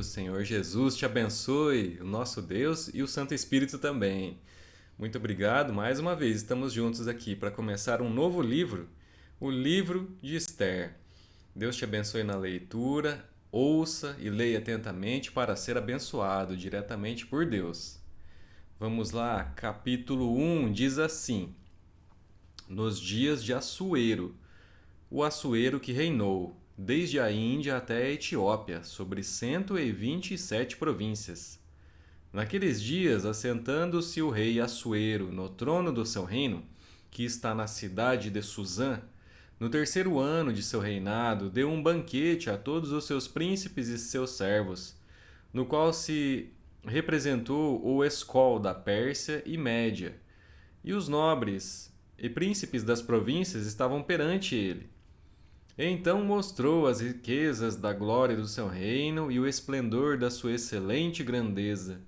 o Senhor Jesus te abençoe, o nosso Deus e o Santo Espírito também. Muito obrigado, mais uma vez estamos juntos aqui para começar um novo livro, o livro de Esther. Deus te abençoe na leitura, ouça e leia atentamente para ser abençoado diretamente por Deus. Vamos lá, capítulo 1 diz assim: Nos dias de Assuero, o Assuero que reinou, desde a Índia até a Etiópia, sobre 127 províncias. Naqueles dias, assentando-se o rei Assuero no trono do seu reino, que está na cidade de Suzã, no terceiro ano de seu reinado, deu um banquete a todos os seus príncipes e seus servos, no qual se representou o escol da Pérsia e Média, e os nobres e príncipes das províncias estavam perante ele. Então mostrou as riquezas da glória do seu reino e o esplendor da sua excelente grandeza,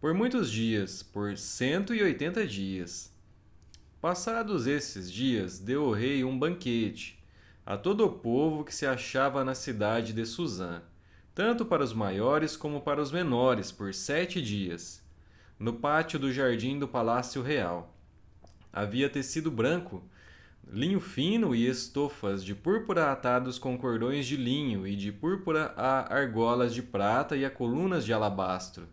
por muitos dias, por 180 dias. Passados esses dias, deu o rei um banquete a todo o povo que se achava na cidade de Suzã, tanto para os maiores como para os menores, por 7 dias, no pátio do jardim do palácio real. Havia tecido branco, linho fino e estofas de púrpura atados com cordões de linho e de púrpura a argolas de prata e a colunas de alabastro.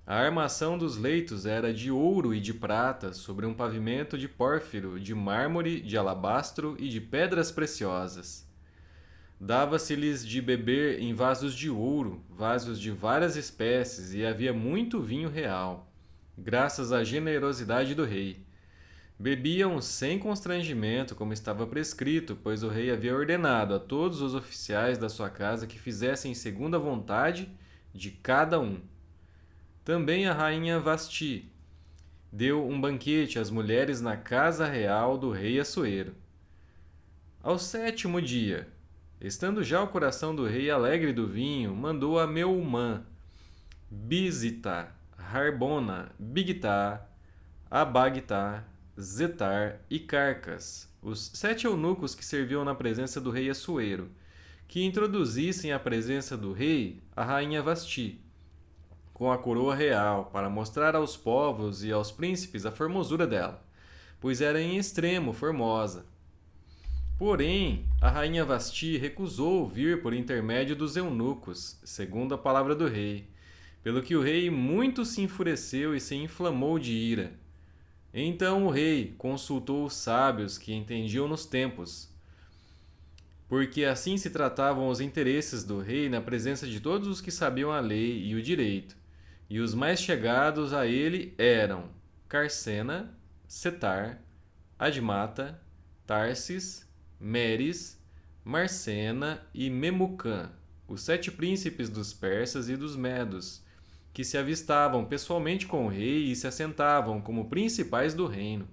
A armação dos leitos era de ouro e de prata, sobre um pavimento de pórfiro, de mármore, de alabastro e de pedras preciosas. Dava-se-lhes de beber em vasos de ouro, vasos de várias espécies, e havia muito vinho real, graças à generosidade do rei. Bebiam sem constrangimento, como estava prescrito, pois o rei havia ordenado a todos os oficiais da sua casa que fizessem segundo a vontade de cada um. Também a rainha Vasti deu um banquete às mulheres na casa real do rei Assuero. Ao sétimo dia, estando já o coração do rei alegre do vinho, mandou a Meumã, Bizitá, Harbona, Bigtá, Abagtá, Zetar e Carcas, os 7 eunucos que serviam na presença do rei Assuero, que introduzissem à presença do rei a rainha Vasti, com a coroa real, para mostrar aos povos e aos príncipes a formosura dela, pois era em extremo formosa. Porém, a rainha Vasti recusou vir por intermédio dos eunucos, segundo a palavra do rei, pelo que o rei muito se enfureceu e se inflamou de ira. Então o rei consultou os sábios que entendiam nos tempos, porque assim se tratavam os interesses do rei na presença de todos os que sabiam a lei e o direito. E os mais chegados a ele eram Carcena, Setar, Admata, Tarsis, Meres, Marcena e Memucã, os 7 príncipes dos persas e dos medos, que se avistavam pessoalmente com o rei e se assentavam como principais do reino.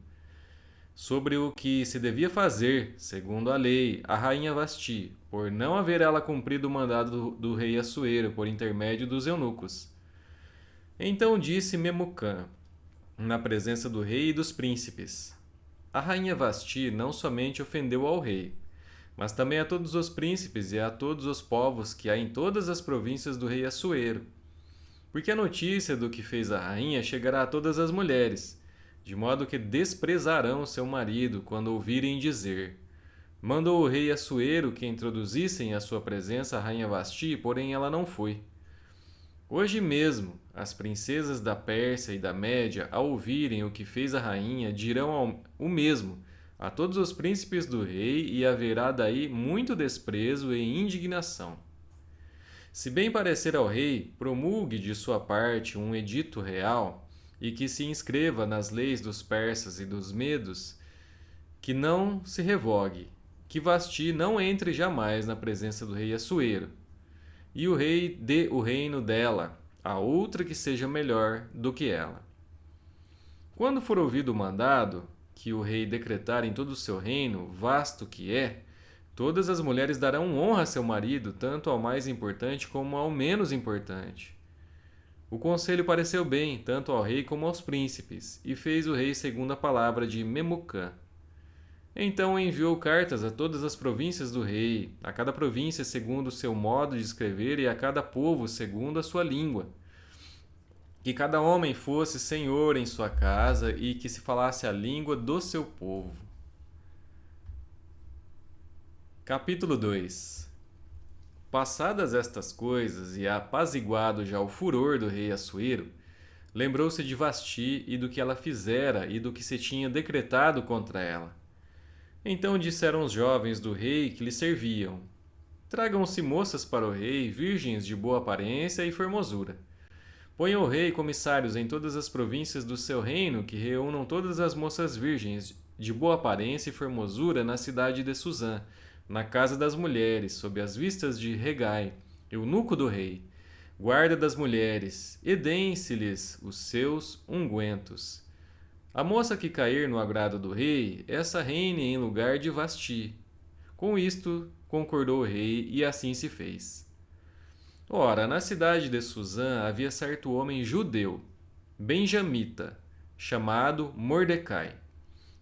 Sobre o que se devia fazer, segundo a lei, a rainha Vasti, por não haver ela cumprido o mandado do rei Assuero por intermédio dos eunucos. Então disse Memucã, na presença do rei e dos príncipes: A rainha Vasti não somente ofendeu ao rei, mas também a todos os príncipes e a todos os povos que há em todas as províncias do rei Assuero. Porque a notícia do que fez a rainha chegará a todas as mulheres, de modo que desprezarão seu marido quando ouvirem dizer: Mandou o rei Assuero que introduzissem à sua presença a rainha Vasti, porém ela não foi. Hoje mesmo, as princesas da Pérsia e da Média, ao ouvirem o que fez a rainha, dirão o mesmo a todos os príncipes do rei, e haverá daí muito desprezo e indignação. Se bem parecer ao rei, promulgue de sua parte um edito real, e que se inscreva nas leis dos persas e dos medos, que não se revogue, que Vasti não entre jamais na presença do rei Assuero, e o rei dê o reino dela a outra que seja melhor do que ela. Quando for ouvido o mandado que o rei decretar em todo o seu reino, vasto que é, todas as mulheres darão honra a seu marido, tanto ao mais importante como ao menos importante. O conselho pareceu bem, tanto ao rei como aos príncipes, e fez o rei segundo a palavra de Memucã. Então enviou cartas a todas as províncias do rei, a cada província segundo o seu modo de escrever e a cada povo segundo a sua língua. Que cada homem fosse senhor em sua casa e que se falasse a língua do seu povo. Capítulo 2. Passadas estas coisas e apaziguado já o furor do rei Assuero, lembrou-se de Vasti e do que ela fizera e do que se tinha decretado contra ela. Então disseram os jovens do rei que lhe serviam: Tragam-se moças para o rei, virgens de boa aparência e formosura. Ponha o rei comissários em todas as províncias do seu reino que reúnam todas as moças virgens de boa aparência e formosura na cidade de Suzã, na casa das mulheres, sob as vistas de Regai, eunuco do rei, guarda das mulheres, e deem-se-lhes os seus ungüentos. A moça que cair no agrado do rei, essa reine em lugar de Vasti. Com isto concordou o rei, e assim se fez. Ora, na cidade de Suzã havia certo homem judeu, benjamita, chamado Mordecai,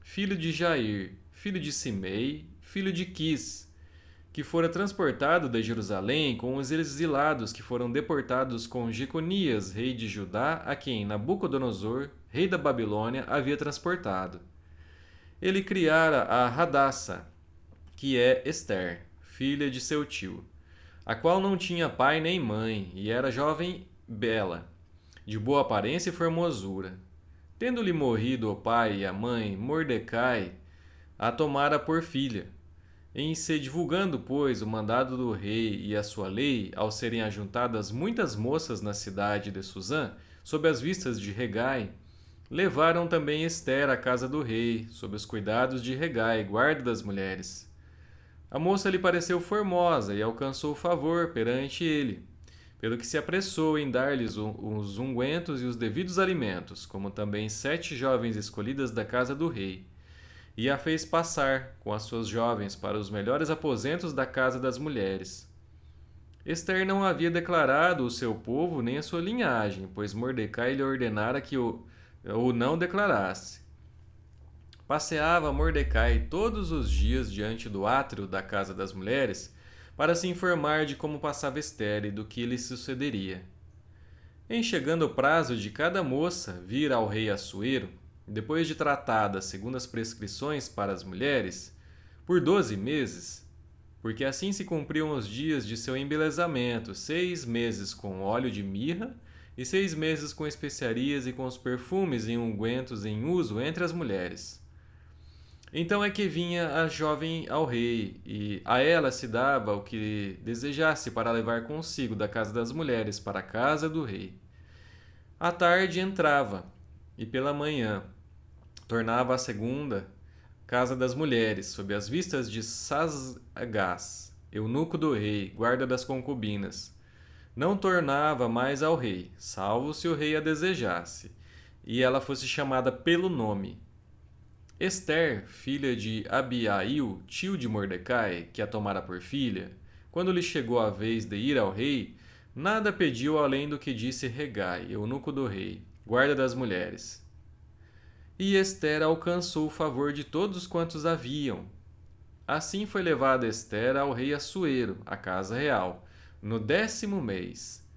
filho de Jair, filho de Simei, filho de Quis, que fora transportado de Jerusalém com os exilados que foram deportados com Jeconias, rei de Judá, a quem Nabucodonosor, rei da Babilônia, havia transportado. Ele criara a Hadassa, que é Ester, filha de seu tio, a qual não tinha pai nem mãe, e era jovem bela, de boa aparência e formosura. Tendo-lhe morrido o pai e a mãe, Mordecai a tomara por filha. Em se divulgando, pois, o mandado do rei e a sua lei, ao serem ajuntadas muitas moças na cidade de Suzã, sob as vistas de Regai, levaram também Ester à casa do rei, sob os cuidados de Regai, guarda das mulheres. A moça lhe pareceu formosa e alcançou favor perante ele, pelo que se apressou em dar-lhes os ungüentos e os devidos alimentos, como também 7 jovens escolhidas da casa do rei, e a fez passar com as suas jovens para os melhores aposentos da casa das mulheres. Ester não havia declarado o seu povo nem a sua linhagem, pois Mordecai lhe ordenara que o não declarasse. Passeava Mordecai todos os dias diante do átrio da casa das mulheres para se informar de como passava Ester e do que lhe sucederia. Em chegando o prazo de cada moça vir ao rei Assuero, depois de tratada segundo as prescrições para as mulheres, por 12 meses, porque assim se cumpriam os dias de seu embelezamento, 6 meses com óleo de mirra e 6 meses com especiarias e com os perfumes e ungüentos em uso entre as mulheres. Então é que vinha a jovem ao rei, e a ela se dava o que desejasse para levar consigo da casa das mulheres para a casa do rei. À tarde entrava, e pela manhã tornava à segunda casa das mulheres, sob as vistas de Sasgás, eunuco do rei, guarda das concubinas. Não tornava mais ao rei, salvo se o rei a desejasse, e ela fosse chamada pelo nome. Ester, filha de Abiail, tio de Mordecai, que a tomara por filha, quando lhe chegou a vez de ir ao rei, nada pediu além do que disse Regai, eunuco do rei, guarda das mulheres. E Ester alcançou o favor de todos quantos haviam. Assim foi levada Ester ao rei Assuero, à casa real, no 10º mês,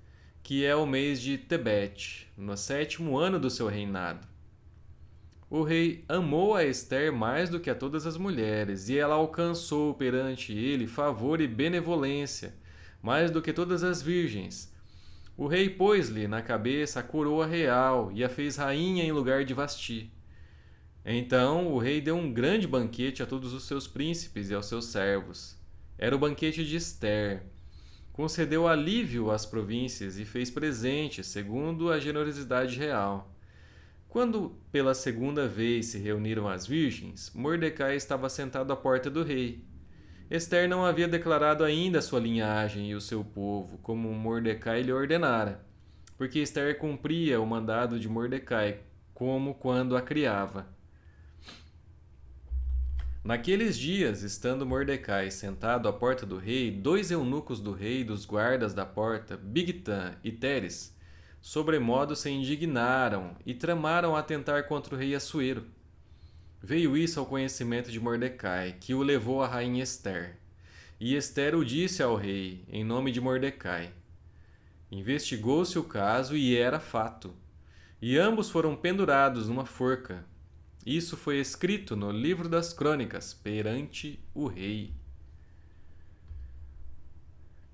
que é o mês de Tebete, no 7º ano do seu reinado. O rei amou a Ester mais do que a todas as mulheres, e ela alcançou perante ele favor e benevolência, mais do que todas as virgens. O rei pôs-lhe na cabeça a coroa real e a fez rainha em lugar de Vasti. Então o rei deu um grande banquete a todos os seus príncipes e aos seus servos. Era o banquete de Ester. Concedeu alívio às províncias e fez presentes, segundo a generosidade real. Quando pela segunda vez se reuniram as virgens, Mordecai estava sentado à porta do rei. Ester não havia declarado ainda a sua linhagem e o seu povo, como Mordecai lhe ordenara, porque Ester cumpria o mandado de Mordecai, como quando a criava. Naqueles dias, estando Mordecai sentado à porta do rei, 2 eunucos do rei e dos guardas da porta, Bigtã e Teres, sobremodo se indignaram e tramaram atentar contra o rei Assuero. Veio isso ao conhecimento de Mordecai, que o levou à rainha Ester. E Ester o disse ao rei, em nome de Mordecai. Investigou-se o caso e era fato. E ambos foram pendurados numa forca. Isso foi escrito no livro das crônicas, perante o rei.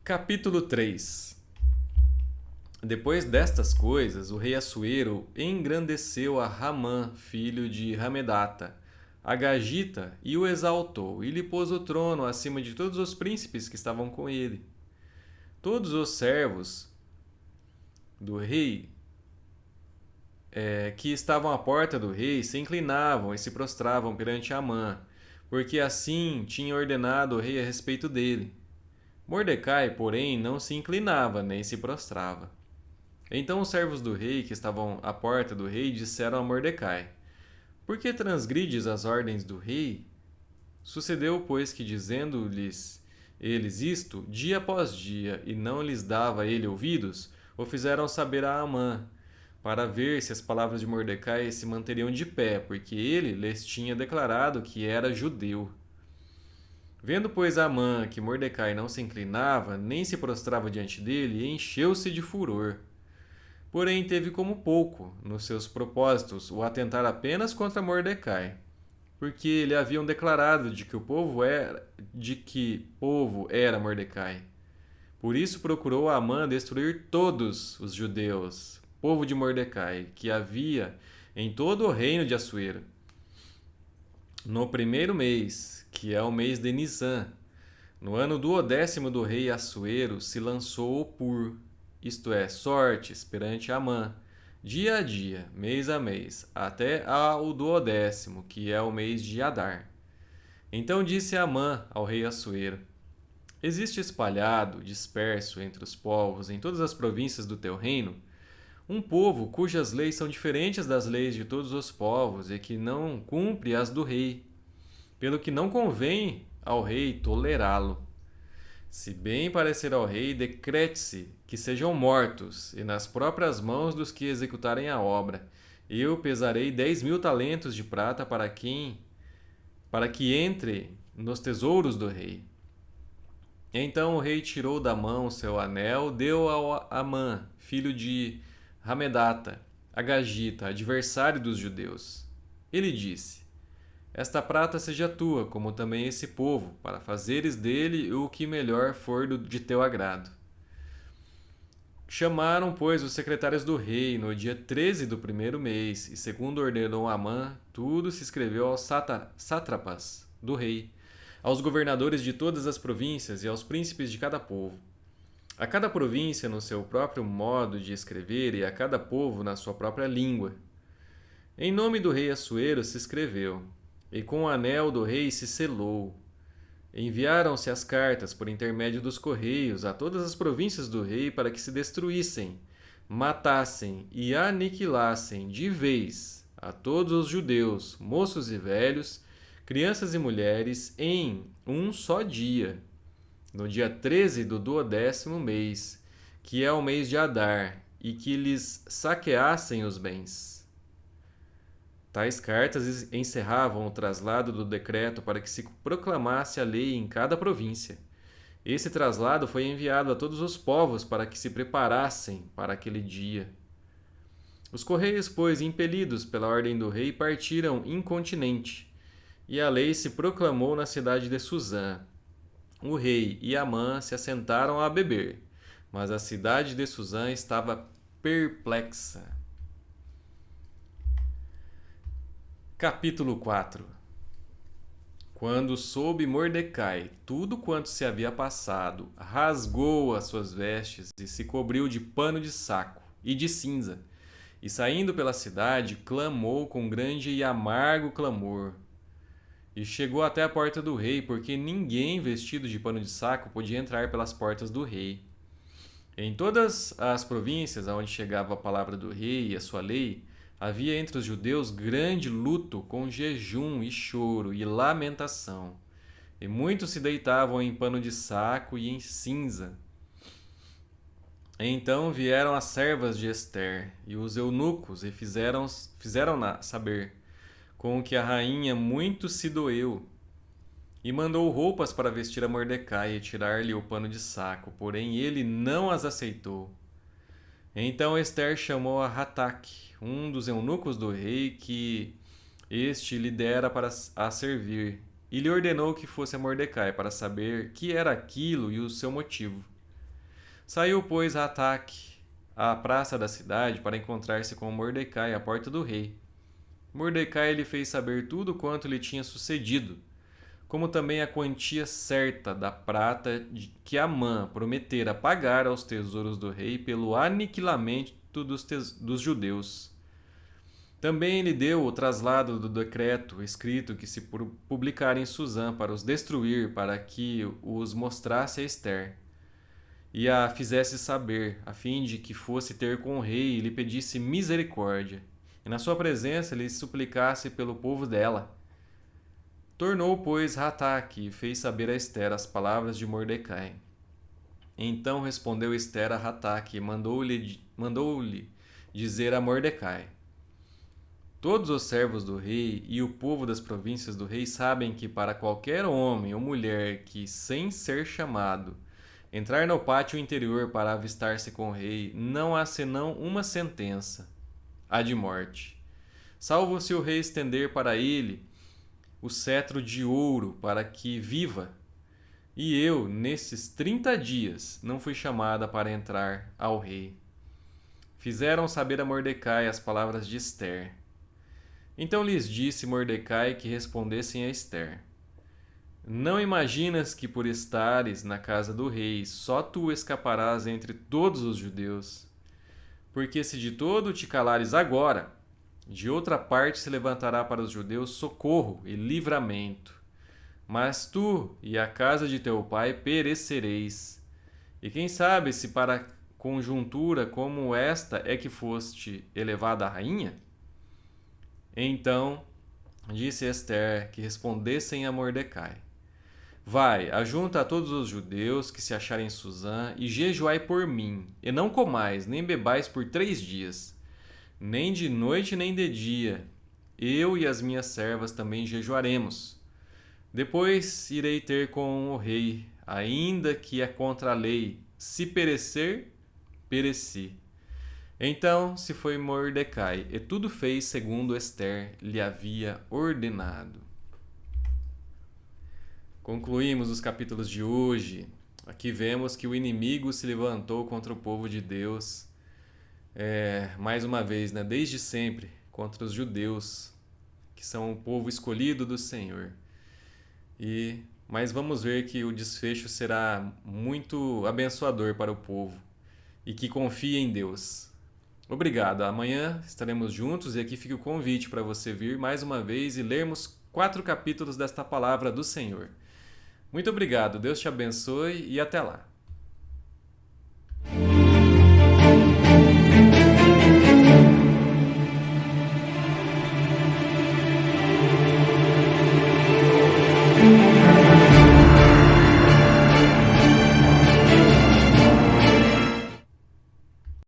Capítulo 3. Depois destas coisas, o rei Assuero engrandeceu a Ramã, filho de Ramedata, a Gagita, e o exaltou, e lhe pôs o trono acima de todos os príncipes que estavam com ele. Todos os servos do rei que estavam à porta do rei se inclinavam e se prostravam perante Amã, porque assim tinha ordenado o rei a respeito dele. Mordecai, porém, não se inclinava nem se prostrava. Então os servos do rei que estavam à porta do rei disseram a Mordecai: Por que transgrides as ordens do rei? Sucedeu, pois, que dizendo-lhes eles isto, dia após dia, e não lhes dava ele ouvidos, o fizeram saber a Amã, para ver se as palavras de Mordecai se manteriam de pé, porque ele lhes tinha declarado que era judeu. Vendo, pois, Amã que Mordecai não se inclinava, nem se prostrava diante dele, encheu-se de furor. Porém, teve como pouco, nos seus propósitos, o atentar apenas contra Mordecai, porque lhe haviam declarado de que povo era Mordecai. Por isso procurou Amã destruir todos os judeus, povo de Mordecai, que havia em todo o reino de Assuero. No primeiro mês, que é o mês de Nisã, no ano 12º do rei Assuero, se lançou o pur, isto é, sortes perante Amã, dia a dia, mês a mês, até ao 12º, que é o mês de Adar. Então disse Amã ao rei Assuero: Existe espalhado, disperso entre os povos, em todas as províncias do teu reino, um povo cujas leis são diferentes das leis de todos os povos e que não cumpre as do rei, pelo que não convém ao rei tolerá-lo. Se bem parecer ao rei, decrete-se que sejam mortos, e nas próprias mãos dos que executarem a obra. Eu pesarei 10.000 talentos de prata para que entre nos tesouros do rei. Então o rei tirou da mão seu anel, deu ao Amã, filho de Ramedata, a Gagita, adversário dos judeus. Ele disse: Esta prata seja tua, como também esse povo, para fazeres dele o que melhor for de teu agrado. Chamaram, pois, os secretários do rei no dia 13 do primeiro mês, e segundo ordenou Amã, tudo se escreveu aos sátrapas do rei, aos governadores de todas as províncias e aos príncipes de cada povo. A cada província no seu próprio modo de escrever e a cada povo na sua própria língua. Em nome do rei Assuero se escreveu, e com o anel do rei se selou. Enviaram-se as cartas por intermédio dos correios a todas as províncias do rei para que se destruíssem, matassem e aniquilassem de vez a todos os judeus, moços e velhos, crianças e mulheres, em um só dia, no dia 13 do 12º mês, que é o mês de Adar, e que lhes saqueassem os bens. Tais cartas encerravam o traslado do decreto para que se proclamasse a lei em cada província. Esse traslado foi enviado a todos os povos para que se preparassem para aquele dia. Os correios, pois, impelidos pela ordem do rei, partiram incontinenti, e a lei se proclamou na cidade de Suzã. O rei e Amã se assentaram a beber, mas a cidade de Suzã estava perplexa. Capítulo 4. Quando soube Mordecai tudo quanto se havia passado, rasgou as suas vestes e se cobriu de pano de saco e de cinza, e saindo pela cidade, clamou com grande e amargo clamor. E chegou até a porta do rei, porque ninguém vestido de pano de saco podia entrar pelas portas do rei. Em todas as províncias aonde chegava a palavra do rei e a sua lei, havia entre os judeus grande luto, com jejum e choro e lamentação. E muitos se deitavam em pano de saco e em cinza. Então vieram as servas de Ester e os eunucos e fizeram-na saber, com o que a rainha muito se doeu, e mandou roupas para vestir a Mordecai e tirar-lhe o pano de saco, porém ele não as aceitou. Então Ester chamou a Hataque, um dos eunucos do rei que este lhe dera para a servir, e lhe ordenou que fosse a Mordecai para saber que era aquilo e o seu motivo. Saiu, pois, Hataque à praça da cidade para encontrar-se com Mordecai à porta do rei. Mordecai lhe fez saber tudo quanto lhe tinha sucedido, como também a quantia certa da prata que Amã prometera pagar aos tesouros do rei pelo aniquilamento dos judeus. Também lhe deu o traslado do decreto escrito que se publicara em Susã para os destruir, para que os mostrasse a Ester, e a fizesse saber, a fim de que fosse ter com o rei e lhe pedisse misericórdia, e na sua presença lhe suplicasse pelo povo dela. Tornou, pois, Hataque e fez saber a Ester as palavras de Mordecai. Então respondeu Ester a Hataque e mandou-lhe dizer a Mordecai: Todos os servos do rei e o povo das províncias do rei sabem que para qualquer homem ou mulher que, sem ser chamado, entrar no pátio interior para avistar-se com o rei, não há senão uma sentença, a de morte, salvo se o rei estender para ele o cetro de ouro para que viva. E eu, nesses 30 dias, não fui chamada para entrar ao rei. Fizeram saber a Mordecai as palavras de Ester. Então lhes disse Mordecai que respondessem a Ester: Não imaginas que por estares na casa do rei, só tu escaparás entre todos os judeus? Porque se de todo te calares agora, de outra parte se levantará para os judeus socorro e livramento. Mas tu e a casa de teu pai perecereis. E quem sabe se para conjuntura como esta é que foste elevada a rainha? Então disse Ester que respondessem a Mordecai: Vai, ajunta a todos os judeus que se acharem em Susã e jejuai por mim, e não comais nem bebais por 3 dias, nem de noite nem de dia. Eu e as minhas servas também jejuaremos. Depois irei ter com o rei, ainda que é contra a lei. Se perecer, pereci. Então se foi Mordecai, e tudo fez segundo Ester lhe havia ordenado. Concluímos os capítulos de hoje. Aqui vemos que o inimigo se levantou contra o povo de Deus, mais uma vez, né, desde sempre, contra os judeus, que são o povo escolhido do Senhor. Mas vamos ver que o desfecho será muito abençoador para o povo e que confia em Deus. Obrigado. Amanhã estaremos juntos e aqui fica o convite para você vir mais uma vez e lermos 4 capítulos desta palavra do Senhor. Muito obrigado. Deus te abençoe e até lá.